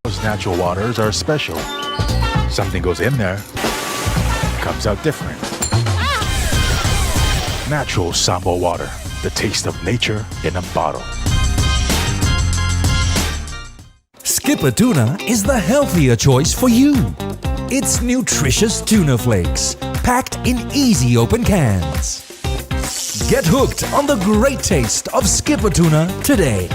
Those natural waters are special. Something goes in there, comes out different. Natural Sambo water, the taste of nature in a bottle. Skipper Tuna is the healthier choice for you. It's nutritious tuna flakes, packed in easy open cans. Get hooked on the great taste of Skipper Tuna today.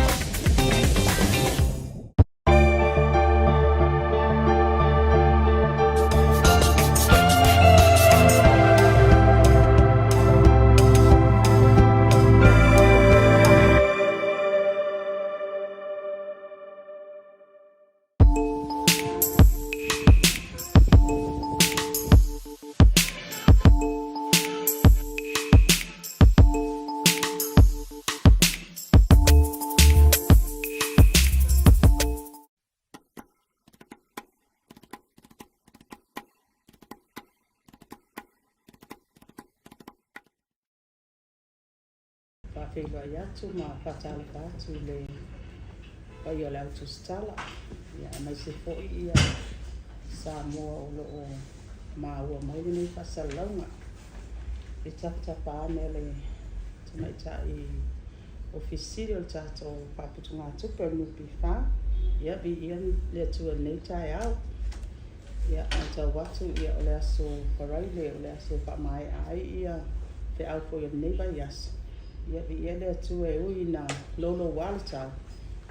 Whawhiwa iatu ma whatala whatu le wai o le autu stala. Ia mai se fōi ia sa moa o loo maa ua mauri nei whasalaunga. I tapatapa ane le tuna i ta i ofisiri o tato whaputu ngā tupe nupi wha. Ia vi ian le tua nei tai au. Ia mai tau watu ia o le aso wharai le o le aso whamai ai ia te au fo ia neiva ias. Ia vi ia le atu e ui na lolo wale tau.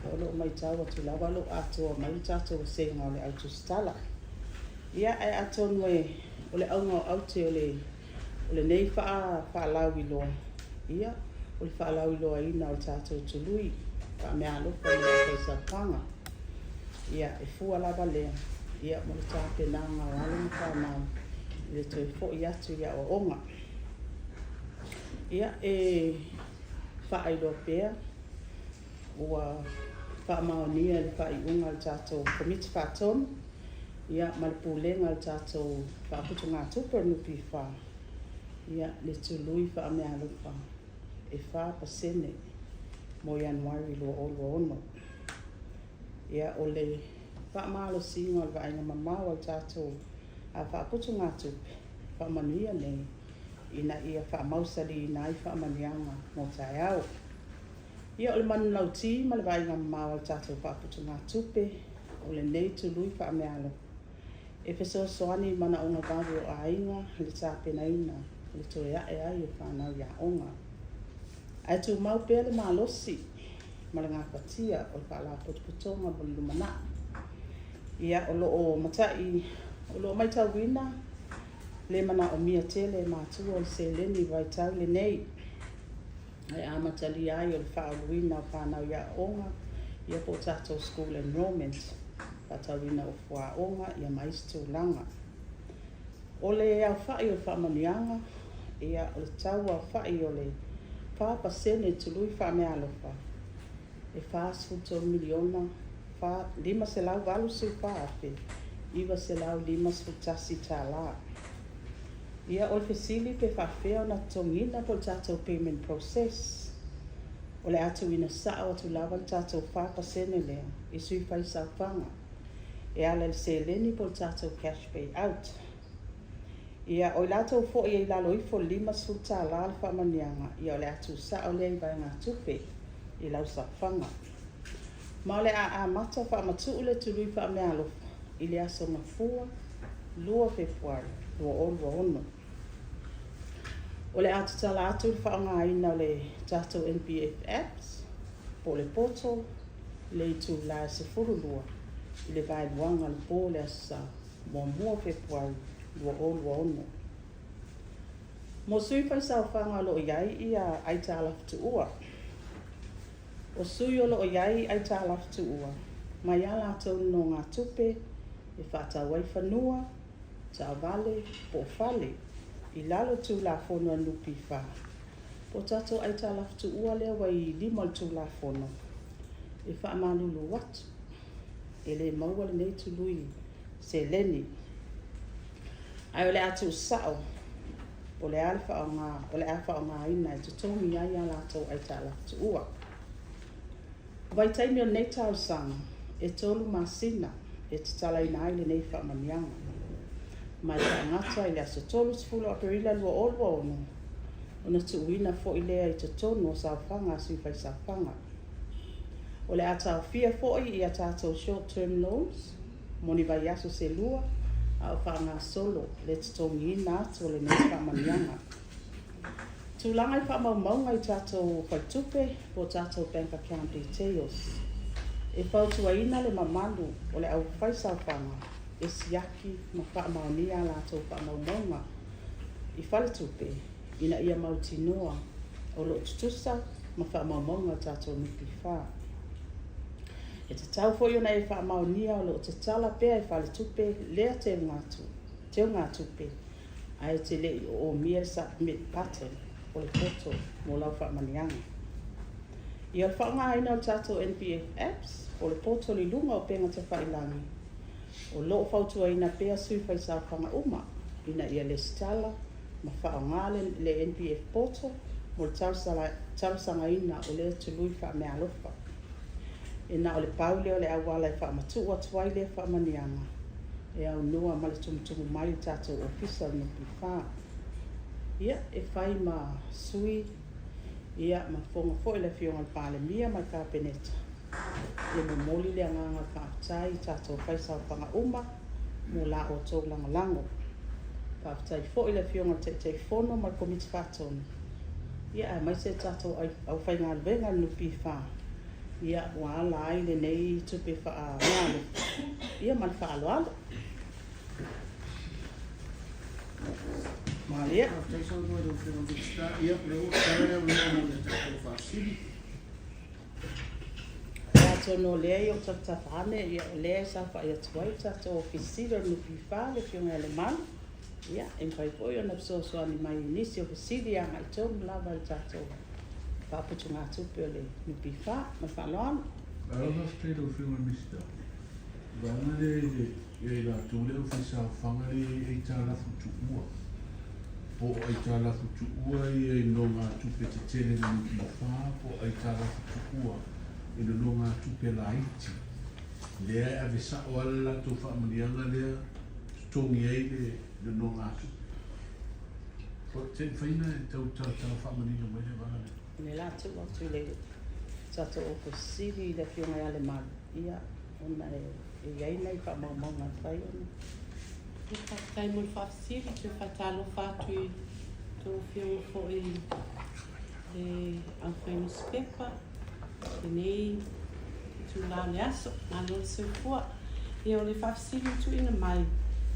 Lolo mai tau atu lawa lo ato mai tato o se ngā le autu stala. Ia ai ato nue o le au ngā aute o le nei wha lawi loa. Ia o le wha lawi loa ina o tato tului. Wha mea lupa le a kaisa panga. Ia e fua lava lea. Ia mo le tāpe nā ngā wale ni whanau. Le toi fo i atu ia o onga. Ia e whaailoa pēr, ua whaamaonia le whaaiunga le tātou komiti whaatonu, ia ma le pūlenga le tātou whaaputu ngā tupa nupi wha, ia le tului whaamea lupa, e wha pasene mo Januari lua olua ono. Ia o le whaamalo singa le whainga mamau le tātou a whaaputu ngā tupi, whaamanuia nei, ina ia whaamausari ina i whaamanianga mō tai au. Ia o le manu lau ti ma le wainga mawa tātou whaaputu ngā tupe, o le nei tului whaamealo. E peso soani mana o ngā waru o ainga, le tāpena ina, le toe ae ai o whanau ia onga. Ai tu mau pēr le malosi, ma le ngā patia o le whaala putuputonga mo le lumana. Ia o loo matai, o loo mai tau wina, le mana o mia tele mātua o le se leni vai tau le nei. Ai amatali ai o le whaawina o whanau ia onga, ia po tato school enrollment, whatawina o fua onga, ia maistu langa. O le au whai o whamanianga, ia o le tau au whai o le whapasene tului whamealofa. E whaasfuto miliona, lima se lau walu su whaafe, iwa se lau lima sfutasi tā la. Ia o le fesili pe whawhea o na tongina po tātou payment process. O le atu ina saa o tu lawa le tātou whapasene lea, i sui whai sau whanga. E ala le se leni po tātou cash pay out. Ia o lātou fo i lalo i fo lima suta la le whamanianga, ia o le atu saa o lea i vai ngā tupe i lau sa whanga. Ma o le a mata whamatu le tului whamealofa, i le aso ngā fua, lua Februari. Lua olua ono. O le atu tala atu le whaonga ina le tātou NPF apps, po le poto, le itu la se furulua, i le vai wanga le po le asa, mua Februari, lua olua ono. Mo sui whai sau whanga lo iai ia ai tā laftu ua. O sui o lo iai ai tā laftu ua, mai ala tau no ngā tupe, e whata wai whanua, ta vale po fale i lalo tu la fono nupi fa po tato ai ta laftu ua le wai lima tu la fono e fa malulu wat e le maua le nei tului se leni ai ole atu sao o le alfa o ngā ina e tutongi ai ala tau ai ta laftu ua vai taimi o nei tau sanga e tolu masina e te talaina ai le nei whaamanianga. Mai ka ngata i le aso tolu sifulu a perila lua olua ono. Ona tuuina fo i lea i te tonu o sauwhanga sui whai sauwhanga. O le ata fia fo i a tātou short term loans, moni vai aso se lua, a o whaanga solo le te tongi ina atu o le nei whaamanianga. Tūlanga i whaamaumaunga i tātou whaitupe po tātou bank account details. E whautua ina le mamalu o le au whai sauwhanga, e siaki ma whaamaunia lātou whaamaumaunga. I whale tupe, ina ia mautinoa o lo tutusa ma whaamaumaunga tātou nupi wha. E te tau fo iona e whaamaunia o lo te tala pea e whale tupe lea te ngā tupe. Ai te le o mia submit pattern o le poto mo lau whaamanianga. I al whaanga aina o tātou NPF apps o le poto li lunga o penga te whailangi. O loo whautua ina pea sui whai sauwhanga uma, ina ia le stala, ma whaongale le NPF poto, mo le tausanga ina o le tului wha mea lofa. Ina o le paule o le awala e wha matu o tuai le wha manianga. E au noa ma le tumutumu mai tātou ofisa no pi wha. Ia e whai ma sui, ia ma whonga fo le fionga pāle mia mai ka peneta. Le momoli le anganga whaatai tātou whaisau whanga uma, mo la o tau langa lango. Whaatai fo le fionga te whono mai komiti whatoni. Ia mai se tātou au whai ngā venga no pi wha. Ia wa ala ai le nei tupe wha ngāle. Ia man wha alo alo. Maria. Tono lea o tatafane ia lea sa fa ia tuai tato ofisira no pifa le fionga le man ia en pai foi ona so ani mai inisi ofisiri a mai tonu lava le tato fa putu ngā tupe le no pifa ma fa loan Alo state of human mister. Vana le la tole ofisa fanga le itala futu ua. Po itala futu ua i no ngā tupe te tele no pifa po itala futu ua. I le longa tupe la iti. Lea ave sa o ala to wha manianga lea tongi ei le longa tupe. Po te whaina e tau wha manianga mai le vana. ne la tu o tu le tato ofisiri le fionga le man ia ona e ia nei fa ma ma fai ona. Kai mo fasiri te fatalo fatu to fio fo e an famous paper nei tu la leaso na lo se fua e o le fasiri tu ina mai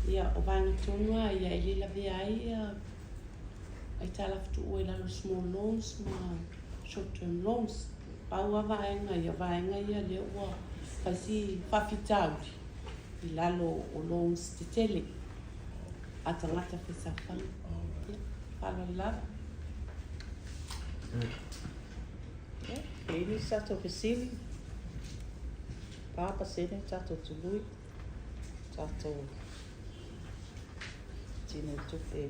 ia o vanga tonua ia i la via ia ai tala ftu o la small loans ma short term loans paua vaenga ia le ua fasi fafitau i lalo o loans te tele atangata fesafan palala E ni sato ofisiri papa sene tato tului tato tino tupe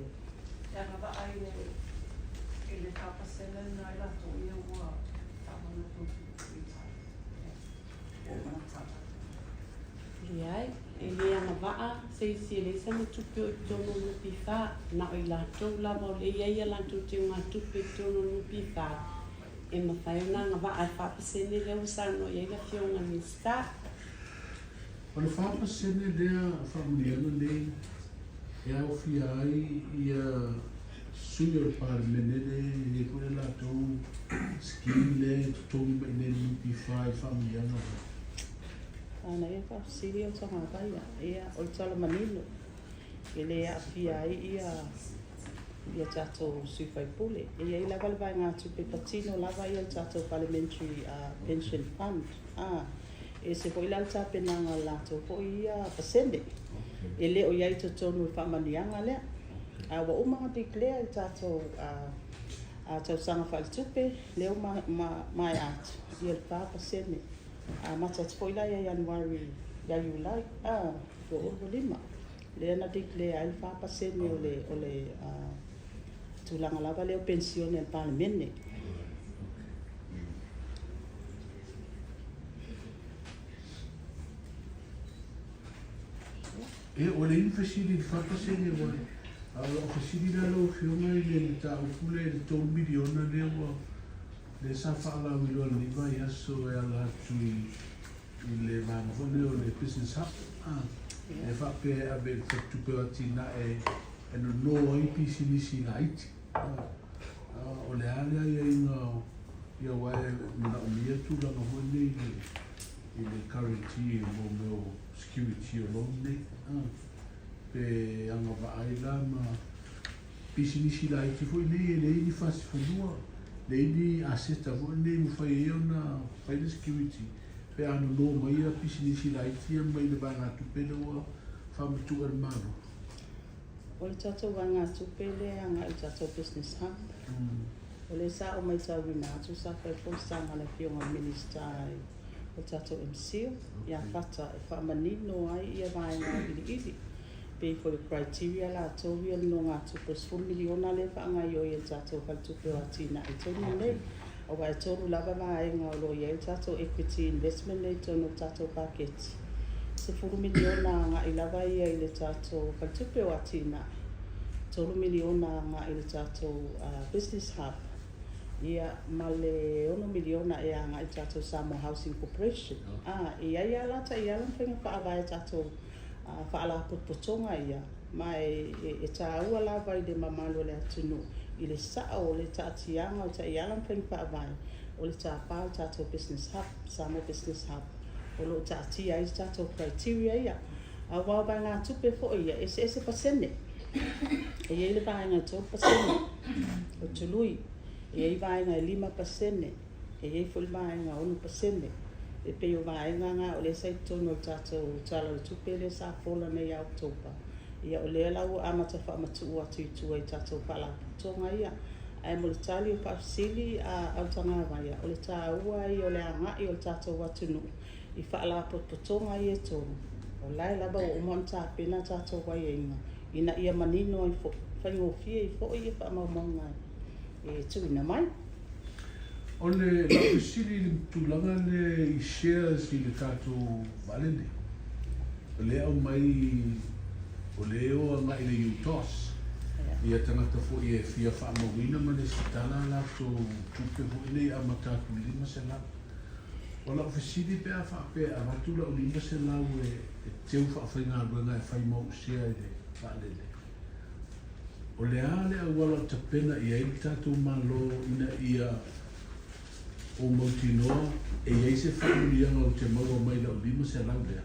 ya ngava ai le papa sele na ila to ia ua tama no to Iai, e lea ngavaa, se le sa me tupe o tono no pifa, na o i lātou lava o le ia lātou te ngā tupe tono no pifa. E mawhai o nā ngavaa e whapasene leo sano i eira fionga ni sta. O le whapasene lea whamuriana nei, e au fia ai ia sui o le pārmenere, e kore lātou skin le, tongi mai nei lupi whai whamuriana. ana e fa siri o tanga vai ia o tala manilo ele a fia ia tato sui fai pule ia ila val vai ngā tupe patino lava ia tato parliamentary pension fund e se foi la tape na la to foi ia pasende ele o ia to tonu fa manianga le a wa uma declare tato a tau sanga fa tupe le ma at ia fa pasende mata foi la ia January ya July ko o lima le na declare ai fa pasende o le tulanga lava le pensione al parlamento E o le infesili whakasenge wai. O fesili na lo whiunga I le ta upule le tau miliona le wa. Le sa whaala wilo ni vai aso e ala tui I le vangone o le business hub. E whape abe whatupe o tina e no ai pisi nisi na iti. O le alea ia wai muna umia tūlanga hone I le currency mo meo security o lone. Pe anga waaila ma pisi nisi la iti fo nei le ini fasi fonua. Le ini aseta fo nei mo fai eo na fai le security. Pe anu no mai a pisi nisi la iti mai le banga tupele wa whamatu al maro. O le tatou wanga tupele anga I tatou business hub. O le sa o mai tau wina atu sa whai fōsanga le whionga minister o tatou MCO. Ia whata e whamanino ai ia vaenga ili. Pe for the criteria la towi no ngā tupu 1 miliona le whaanga I o ia tatou kaltupe o atina I tonu nei. O wai tonu lava vaenga o lo ia tatou equity investment nei tonu tatou paketi. Se 1 miliona ngā I lava ia I le tatou kaltupe o atina. 3 miliona ngā I le tatou business hub. Ia ma le 1 miliona e ngā I tatou Samoa Housing Corporation. Ia lata ia lan whenga whaawai tatou whaala putonga ia. Mai e tāua lava I le mamalo le atunu. I le saa o le taatianga o ta ialan whenga whaawai. O le tāpau tatou business hub, Samoa business hub. O lo taatia I tatou criteria ia. A wau bai ngā tupe fo ia, ese pasene. E iei le vai ngā 12%. O tului. E iei vai ngā 5%. E iei fo le vai ngā 1%. E peo vai ngā o le saitono o tatou tala le tupe le sa fola nei a Oktober. Ia o le lau amata whaamatu atu I tua I tatou whala putonga ia. Ai mo le tali o paafisili a autanga vai. O le tā ua I o le angai o le tatou atunu. I whaala putonga I e tonu. O lai laba o umonta pena tatou vai e inga. Ina ia manino I fo. Whaingofie I fo I e whaamaumonga. E tuina mai. O le lausili tūlanga le I shares I le tātou valene. O le au mai, o le o anga I le UTOS. Ia tangata fo I e fia whaamawina ma le sitala la so tupe fo I le amatatu 5 se la. O la ofisili pe a whaape a ratula o 5 se la e teu whaawhainga ruenga e whai mau sea I le valene. O le ale a wala tapena I ai tātou malo ina ia o mautinoa e iei se whaurianga o te maua mai lau 5 se lau lea.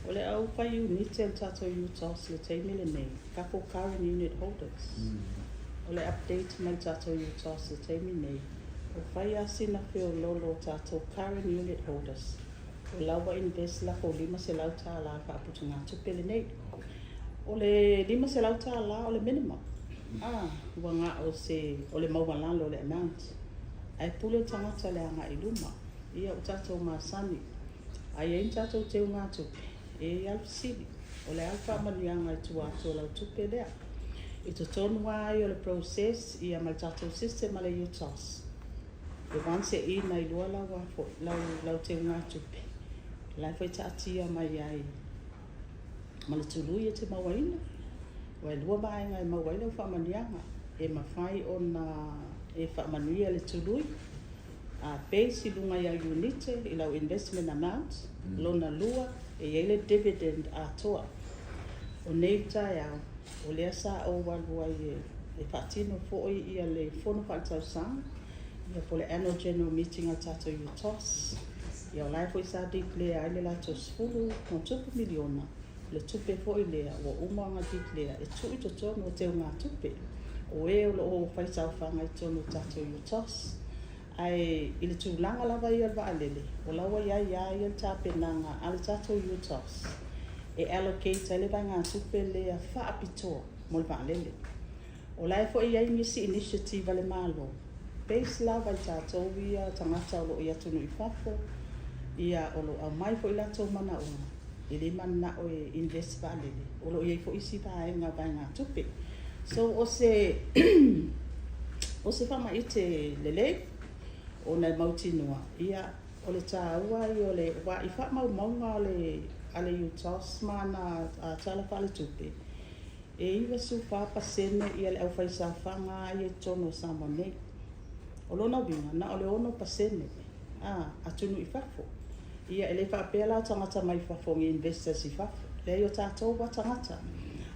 O le au whai unite o tatou UTOS le teimi le nei, kapo current unit holders. O le update mai tatou UTOS le teimi nei, o whai asina whio lolo tatou current unit holders. O lawa invest la ko 5 se lau tā la whaaputu ngā tupe le nei. O le 5 se lau tā la o le minimum. Ua ngā o le maumalalo o le amount. Ai pule tangata le anga I luma. Ia o tatou masani. Ai ein tatou teu ngā tupe. E alfisili. O le alfa manianga I tuato lau tupe lea. I to tonu ai o le process ia mai tatou system ale UTOS. E wanse I na I lua lau teu ngā tupe. Lai fai taatia mai ai. Ma le tului e te mawaina. Wai lua vaenga I mawaina o whamanianga. E mawhai o na e whaamanuia le tului. Base I lunga ia unite I lau investment amount. Lona lua e iele dividend a toa. O nei tai au. O lea sa o walua e whaatino fo'i ia le whono whaatau sang. Ia po le annual general meeting a tatou UTOS. Ia o lai fo I sa declare ai le lato sfulu no 2 miliona. Le tupe fo'i lea o umanga declare e tui to tono o teo ngā tupe. O e o o whaitau whanga I tono tatou UTOS. Ai I le tūlanga lava I al waalele. O lawa ia I al tāpenanga ale tatou UTOS. E allocate ele vai ngā tupe lea whaapitoa mo le waalele. O lai fo I ngisi initiative ale malo. Base lava I tatou ia tangata o lo ia tunu I whafo. Ia o lo au mai fo I latou mana unga. I le mana o e invest waalele. O lo ia fo isi vaenga vai ngā tupe. So o se whama I te lele o nei mautinua. Ia o le tāua i o le wa I wha maunga o le ale UTOS mana a tala wha le tupe. E iwa su wha pasene I ale au whaisa whanga I e tono sama nei. O lona winga na o le ono pasene. Atunu I whafo. Ia ele whapea la tangata mai whafongi investors I whafo. Le o tātou wa tangata.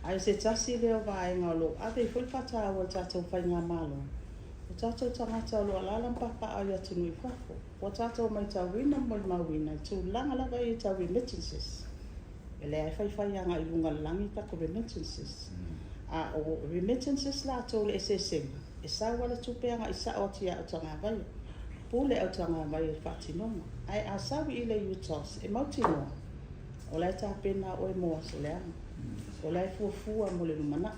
Ai se tasi leo vaenga o lo. Ave I fwoi whata o tātou whainga malo. O tātou tangata o lo alalam papa au atunu I whafo. O tātou mai tawina mo I mawina. Tu langa lava I tau remittances. Ele ai whai anga I lunga langi tako remittances. O remittances la tau le SSM. E sa wala tupeanga I sa o tia o tanga vai. Pule au tanga vai e whatinonga. Ai a sawi I le UTOS e mautinoa. O lai tāpena o e moa se leanga. O lai fuafua mo le lumana.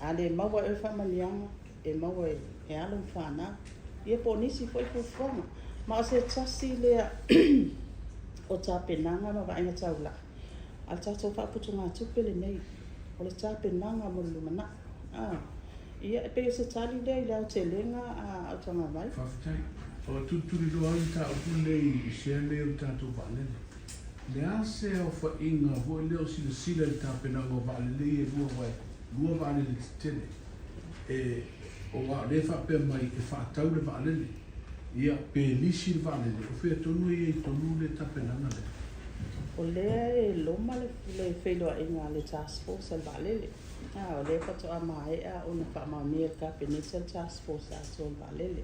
A le maua e whamanianga e maua e alum whana. Ia po nisi foi fuafuanga. Ma o se tasi lea o tāpenanga ma vainga taula. Al tātou whaputunga tupele nei. O le tāpenanga mo le lumana. Ia e peo se tali lea I lau te lenga au tanga vai. Whawhitai. O tuturi roa I ta upulei I sea leo tātou waalele. Lea se au whainga voi leo sila I tāpenanga o waalele e rua waalele te tene. O le whapea mai e whaatau le waalele. Ia pe lisi le waalele. O whea tonu I tonu le tāpenanga le. O lea e loma le wheloa inga le task force al waalele. O lea katoa mai o na whaamamia Cabinet task force ato al waalele.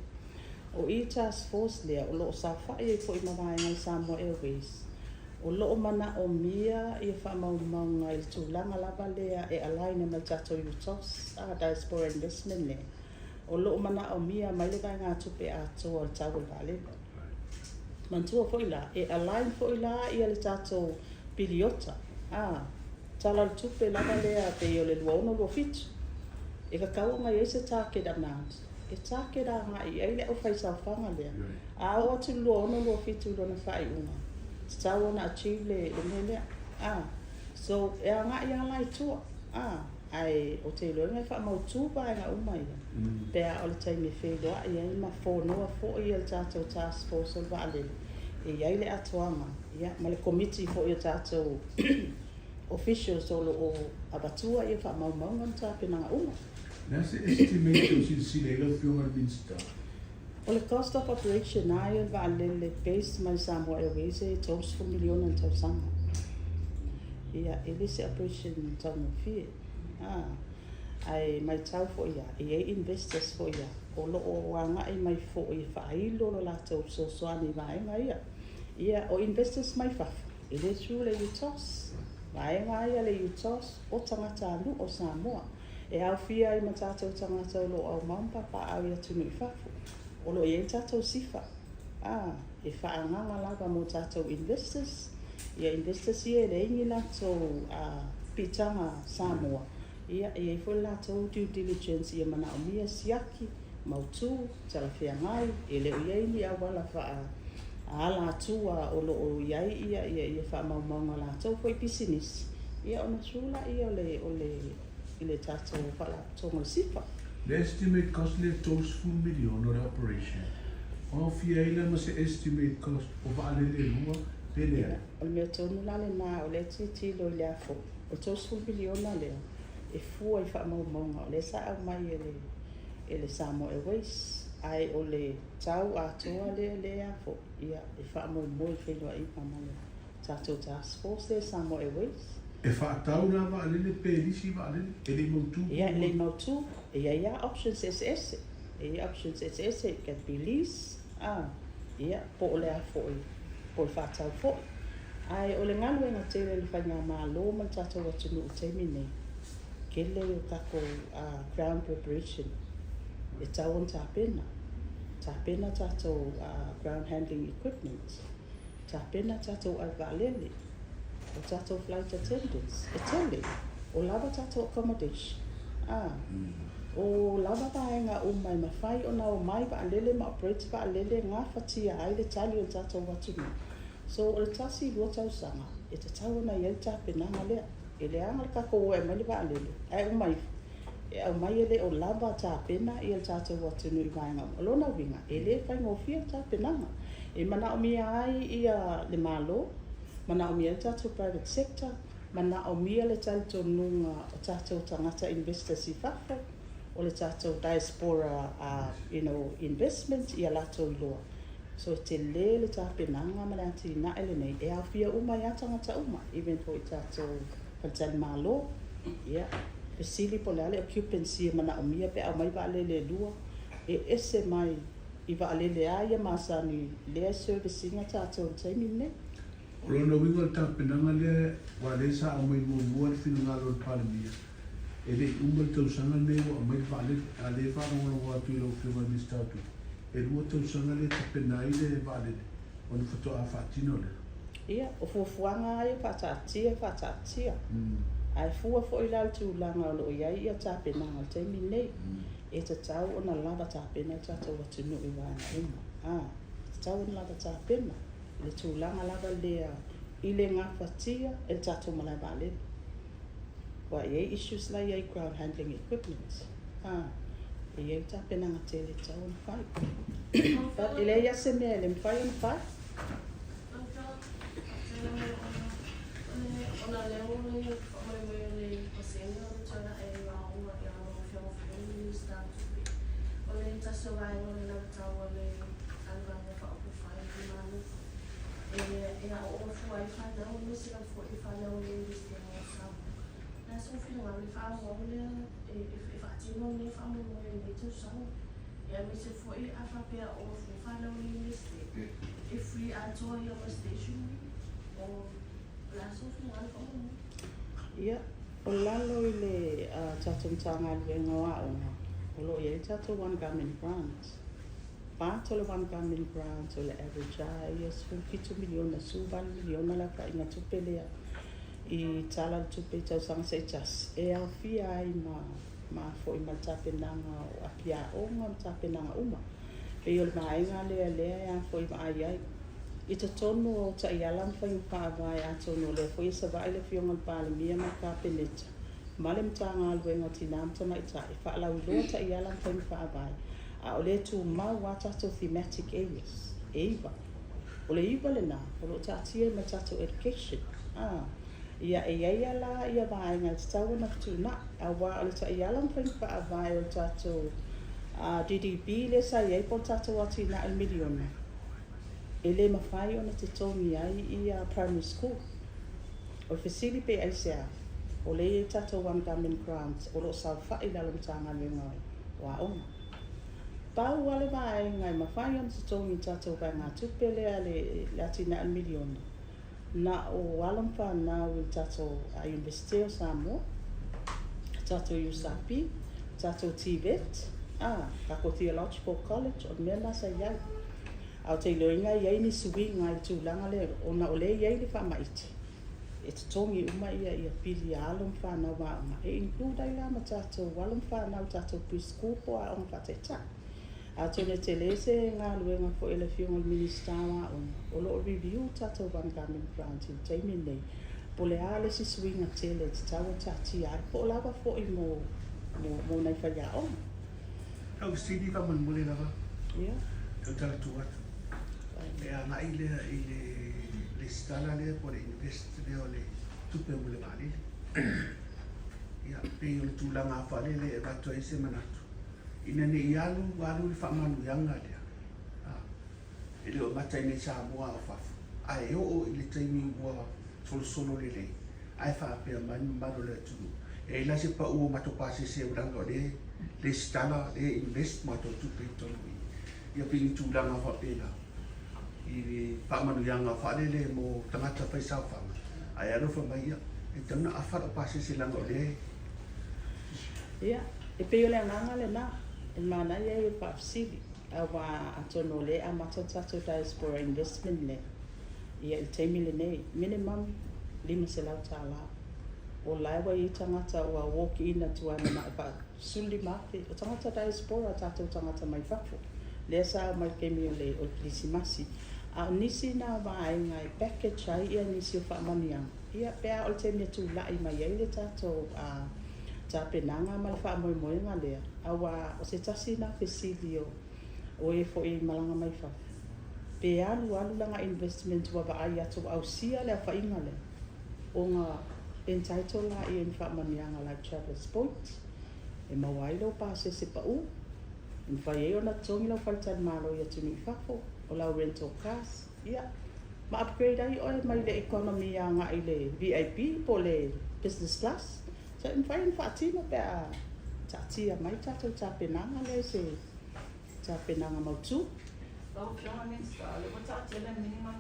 O I task force lea o loo sa whae po I mawaenga I Samoa Airways. O loo mana o mia I whaamaunga I tūlanga lava lea e alaina mai tato UTOS diaspora investment lea. O loo mana o mia mai le vai ngā tupe ato o le tau al waalele. Mantua foi la e align foi la I le tato piliota. Tala le tupe lava lea pe o le luauna lua fitu. E ka kaunga I se target amount. E take da nga I ai le au whaisa whanga lea. A o atu lua ono lua fitu lona whai unga. Tau ona achieve le lea. So e a nga I alai tua. Ai o te loa ngai wha mautu bai nga umai. Pea o le taimi wheloa I ai ma whonua fo I le tātou task force o waalele. E ai le atuanga. Ma le committee fo I le tātou officials o lo o abatua I wha maunga na tāpenanga uma. Nea se estimate o sila ila whiunga minsta. O le cost of operation ai o waalele based mai Samoa Airways e tos fu miliona n tausanga. Ia ele se operation taunga fie. Ai mai tau fo ia. E investors fo ia. O lo o wanga I mai fo I whailo lo lātou so soani vaenga ia. Ia o investors mai whafu. Ele tru le UTOS. Vaenga ia le UTOS o tangata anu o Samoa. E au fia I tātou tangata o lo au mampapa au ia tunu I whafu. O lo e tātou sifa. E whaanganga lava mo tātou investors. Ia investors ia le ingi lātou pitanga Samoa. Ia e fo lātou due diligence ia mana o mia siaki, mautu, talawhia ngai, e leo iai ni awala wha ala atua o lo o iai ia wha maunga lātou fo I business. Ia ona sula ia o le tātou wha tonga sifa. The estimate cost le tos full million o le operation. O fia ila ma se estimate cost o waalele lua pelea. O le mea tonu lale nā o le tilo I le afo. O tos full miliona lea. E fua I wha maunga o le sa au mai e le Samoa Airways. Ai o le tau atoa le afo. Ia e wha maunga I whenua I pamale. Tātou task force le Samoa Airways. E whaatau na waalele pelisi waalele. E le mautu. Ia e le mautu. Ia options SS. Ia options SS it can be lease. Ia po o le afo I. Po le whaatau fo. Ai o le ngalu e ngā tere le whainga maa lo man tātou atunu o teimi nei. Kele o tako ground preparation. E tau on tāpena. Tāpena tātou ground handling equipment. Tāpena tātou ai waalele. O tātou flight attendants. E tele. O lava tātou accommodation. O lava vaenga o mai mawhai o nao mai waalele ma operate waalele ngā whatia ai le tali o tātou watunu. So o le tasi lua tau sanga. E te tau na iau tāpena nga lea. E le anga kako o e mali waalele. Ai o mai. E au mai ele o lava tāpena I le tātou watunu I vaenga. O lona winga. E le whainga o fia tāpenanga. E mana o mia ai ia le malo, mana o mia le tātou private sector, mana o mia le talitonunga o tātou tangata investors I whawha, o le tātou diaspora investment ia lato I loa. So te le tāpenanga manati na ele nei, e awhia uma ia tangata uma, even po I tātou pantali malo, ia. Pesili po le ale occupancy mana o mia pe au mai va le lua, e ese mai I va alele aia masani lea servicing tātou taimi nei. Rona winga tāpenanga lea, wa le sa o mai mua le whinangalo le palemia. E le umal tausanga nei wa o mai va ale whanonga watu I lau whiunga mistatu. E lua tausanga le tāpenai le va alele, o le whatoa whatino le. Ia, o fuafuanga ai whatatia. Ai fua fo I lau tūlanga o lo iai ia tāpenanga taimi nei. E te tau o na lava tāpena tātou atunu I wāna uma. Te tau o na lava tāpena. Le tūlanga lava lea I le ngā whatia e tātou malai wāle. Wa iei issues la iei crowd handling equipment. E iei tāpena ngā te le tau o na whai. But I le ia se mea le mwhai o na whai. Ona leo le whamoe le pasenga o tana e ngā unga I anga o whiawha I statu. O le taso vai o le latau o le alanga whaopo whai I manu. E a o fuai whanau, me se la fuai whanau le investing o sau. Nā so whina ngā le whaamo o le e whaatino le whaamo o le tau sau. E a me se fuai a whapea o whanau le investing. E free atoa I a station. O Ia, o lalo I le tātou tanga luenga wa onga. O lo iei tātou one government grant. Pāto le one government grant o le average ia $2 miliona, $1 miliona la ka inga tupe lea. I tala tupe tau sanga se jas. E au fia ai ma fo I ma tāpenanga o apia onga ma tāpenanga uma. Pe o le maenga lea ia fo I ma ai. I te tonu o ta ialam whai upawai ato no le fwoi sa vai le fionga palemia ma ka peneta. Male mta ngā luenga tinam ta maita I whaalau loa ta ialam whai upawai. A o le tu mau watato thematic areas. E iwa. O le iwa le nā, o lo tatia ma tato education. Ia e ia la ia vai ngā te tau na tu na. A wa o le ta ialam whai upawai o tato DDB le sa iei po tato wati na al miliona. E le mawhai ona te tōni ai I primary school. O whesili pe aisea, o le e tātou one government grant, o lo sau whai lalo mtanga le ngai, wa onga. Pau wale vai ngai mawhai ona te tōni tātou vai ngā tupe lea le atina al miliona. Na o walam whanau I tātou University o Samoa, tātou USAP, tātou TVET, kako Theological College, o mea nasa iau. Au te loinga iei ni sui ngai tūlanga le ona o le iei le whamaiti. E te tongi uma ia pili a alum whanau wa uma. E include ai la ma tātou walum whanau tātou preschool po a on whateta. A tone te lese ngā luenga fo ele whiunga minister wa ona. O lo review tātou one government grant in teimi nei. Po le a le si sui ngā tele te tawa tati ai. Po lawa fo I mo nei whaia ona. Au sidi ka man mule lava. Ia. Tau tala tuat. E a ngai le stala le po le invest le o le tupe mule vali. Ia pe o le tūlanga whale le e vato e se manatu. Ina ne ialu walu le whamanu yanga lea. E le o matai nei sa mua o whafu. A e o I le taimi ua solo le lei. Ai whapea manu le tunu. E ila se pa ua matopase se uranga le stala le invest mato tupe tonu. Ia pingi tūlanga whapela. I whamanu yanga whalele mo tangata whai sauwhanga. Ai arofa mai ia. E tauna awhara pase se langa o le. Ia, e peo le nganga le nā. E mana ia I whafsiri. A wā atono le a matatato diaspora investment le. Ia I teimi le nei. Minimum 5 se lau tā la. O laiwa I tangata o a walk in atu ana na e suli mape. O tangata diaspora tātou tangata mai whafu. Lea sa mai kemi o le o Krisimasi. A nisi na vai ngai package ai ia nisi o whaamanianga. Ia pea o te mea tū lai mai ei le tātou tā penanga ma le whaamoemoe ngā lea. Awa o se tasi nā whesili o e fo I malanga mai whafu. Pe alu langa investment wa ai atu au sia le whainga le. O ngā entitle la I en whamanianga like Travelers Point. E mawailo pa se pa u. In whai o na tongi lau whalitan malo I atu nui whafo. O lau rental cars. Ia. Ma upgrade ai oe mai le economy a ngā I le VIP po le business class. So in whai in whaatina pe a tatia mai tatou tapenanga le se tapenanga mautu. Well, John Minister, what's our minimum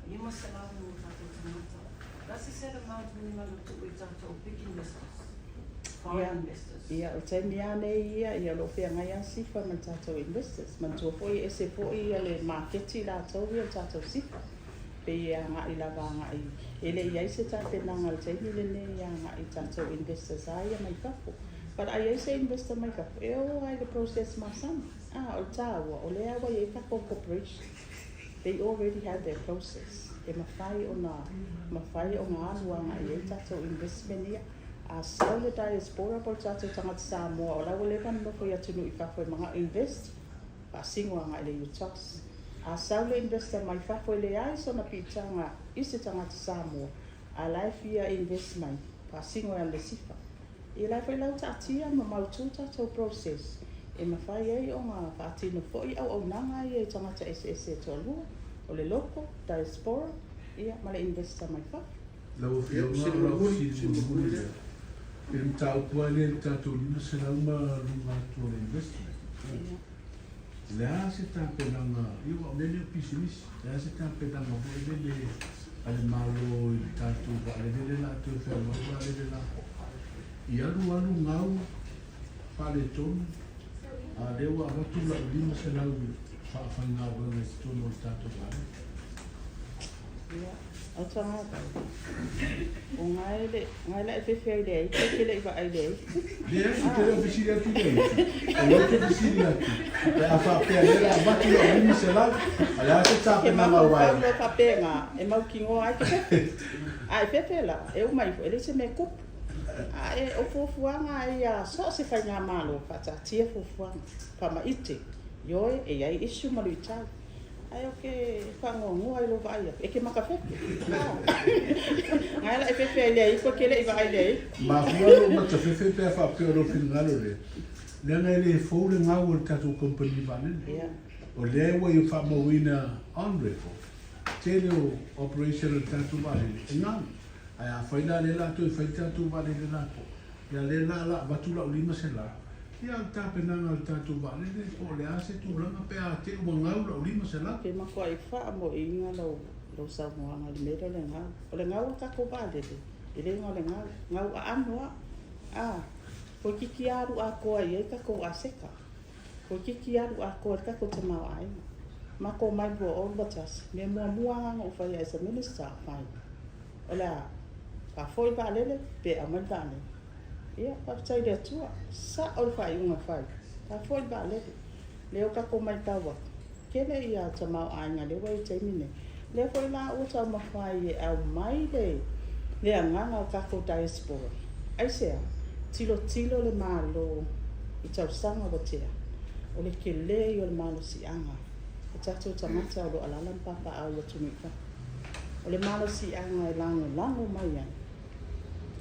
you must allow them to that's the set amount minimum to which are big investors, foreign investors. Ia, o te mea nei ia lo whea ngai a sifa man tātou investors. Man tua foi e se foi ia le marketi la tau ia tātou sifa. Pe ia ngā I lava ngā I. Ele iai se tāpenanga le teini le ne ia ngā I tātou investors a ia mai kapo. But I say investor mai kapo. E o ai the process masana. O tāua, o lea wa e kapo corporation. They already have their process. E mawhai o ngā aluanga I e tātou investment ia. A sau le diaspora po tātou tangata Samoa. O lau le wanu ko ia tunu I whafo e mga invest. Pa singoa ngā le utas. A sau le investor mai whafo e le ai so na pitanga isi tangata Samoa. A lai fia invest mai. Pa singoa le sifa. I lai whai lau tātia ma mautu tātou process. E mawhai ei o ngā whaatino fōi au nanga I e tangata SS e tōlua. O le loko, diaspora, ia ma le investor mai wha. Lau whia ngā rau si muli lea. E mtau pua le tātou lima se lau ma runga atua le investment. Lea se tāpenanga, iwa o lele o pisimisi, lea se tāpenanga po e lele ale malo I tātou wa ale lele la tō whea wa lele la. I alu ngau pale tonu. A lewa watu la lima se lau whaafanga wanga I tono I tātou pare. Ia, o tangata. O ngai la e whewhi ai lei, ke lei wa ai lei. Lea si te reo pisiri atu lei. E leo te pisiri atu. E a whaapea lera a watu la lima se lau. A lea se tāpe nama wai. Ke mau whapea ngā, e mau kingo ai ke whewhi. A e whewhi la, e umai fu, e le se me kupu. A e o fuafuanga ai a so se whai ngā malo, whatatia fuafuanga. Whamaite, ioe e ai isu malu I tau. Ai o ke whangongu ai lo vai, e ke maka whewhi. Ngai la e whewhi ai lei, ko ke lei wa ai lei. Ma fualo mata whewhi pia whapea ro whingalo le. Lea ngai le fōre ngau o tātou company vanene. O lea wa I whamawina on record. Tele o operational tātou vanene. E ngāmi. Ai a whaina le la toi whaita tu vale le la po. Ia le la watu la ulima se la. Ia tāpenanga o tātou vale le po le ase tu ranga pe a te umangau la ulima se la. Ke mako ai wha mo inga lo Samoanga le mero le ngau. O le ngau kako vale le. I le ngau le ngau a anoa. Ko kiki aru a koa I e kako a seka. Ko kiki aru a koa kako te mau aina. Mako mai bua o batas. Me mua hanga o whai as a minister whai. O la pa foi ba lele pe amandane ia pa tai de tua sa o fai unha fai pa foi ba lele leo ka ko mai tawa kele ia ta mau anga le wai tai mine le foi la o ta ma fai e au mai le anga ka ko diaspora ai se tilo le malo I tau sanga o tea o le kele o le malo si anga o tatu tamata o lo alalan papa au o tumika o le malo si anga e lango mai ai.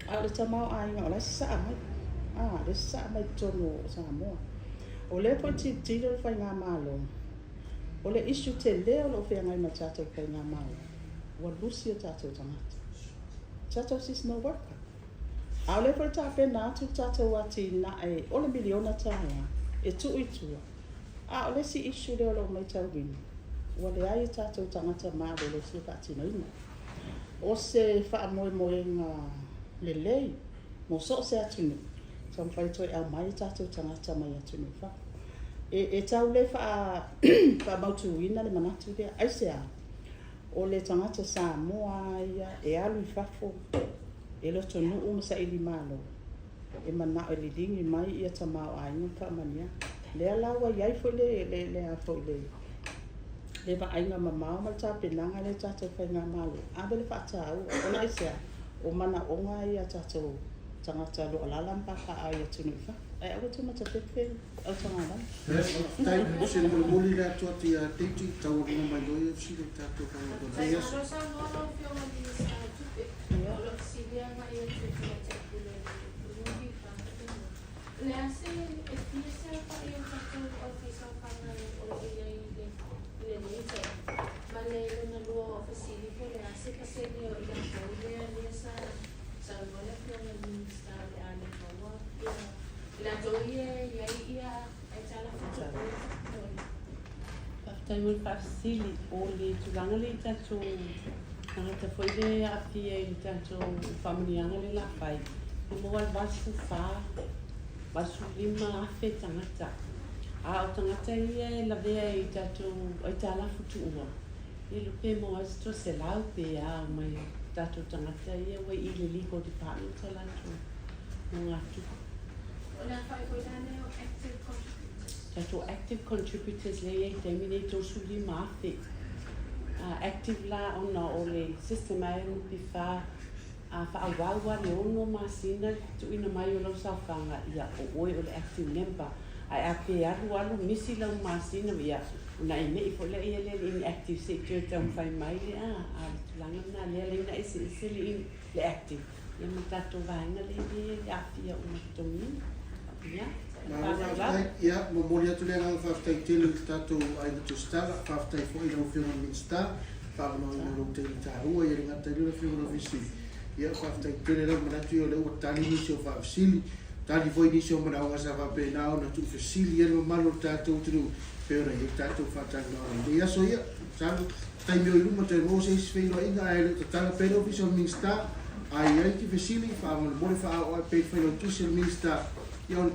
A le tamau ainga o le saa mai. Le saa mai tono o Samoa. O le po tilo le whai ngā malo. O le isu te leo lo whea ngai ma tātou whai ngā malo. Wa lusi o tātou tangata. Tātou sis no worker. A o le po tāpe nā tu tātou ati na e o le miliona tāia. E tu I tua. A o le si isu leo lo mai tau wini. Wa le ai tātou tangata malo le si pati na ina. O se wha moe ngā lelei, mo so se atunu. Tam whai toi au mai tātou tangata mai atunu wha. E tau le wha mautu ina le manatu dea. Ai se a, o le tangata Samoa ia, e alu I whafo, e loto nuu masa ili malo. E mana o li lingi mai ia tamau ainga wha mania. Lea lawa iai fo le a fo le. Le va ainga mamau mal tāpenanga le tātou whai ngā malo. Abe le whaatau, o lai sea, o mana o ngā ia tātou tangata lo alala mpaka ai atu no fa. Ai au tu mata pepe au tangala. Tai se mo moli la tu ati a titi tau no mai no eu si ta to ka do Sai veas. no sa no no fio ma di sa tupe. Lo si dia ma io tu fa te kulo. Ni fa. Le ase e fiesa pa io fa tu o fisa pa na o ile ile ni te. Ma le no lo ofisini po le ase ka se ni o ile ko le sa sa no le fio ma di sta le ane ko wa. La joie ia ia e tala fa. Taimul fasili o le tulanga le tatu nangata foi le apia i tatu familianga le la fai mo wal basu fa basu lima afe tangata a o tangata ia la vea i tatu o tala futua i lupe mo asto se lau pe a mai tatu tangata ia wai i le legal department la tu ngatu Ona fai ko dane o active contributor. Tato active contributors le e te mine to suli mafi. Active la ona o le system ai rupi fa fa awawa le ono masina tu ina mai o lau saufanga ia o oi o le active member. Ai ape aru alu misi lau masina ia una ine i fo le ia le inactive se tu te fai mai le a tulanga na le ina isi le active. Ia matato vaina le ia fia una tomi. Ia. Ia mo moli atu le ngang fa tai tele tatu ai tu sta fa tai fo i no film min sta fa no no te ta u ia nga te le film no visi. Ia fa tai tele le mana tu le o tani ni so fa sili tani foi ni so mana o sa va pe na o na tu sili ia no malo tatu tu pe ora i tatu fa ta no ia so ia sa tai me lu mo te mo se fe no ina ai le ta pe no visi min sta ai ai ki sili fa mo mo fa o pe fe no tu se min sta ia on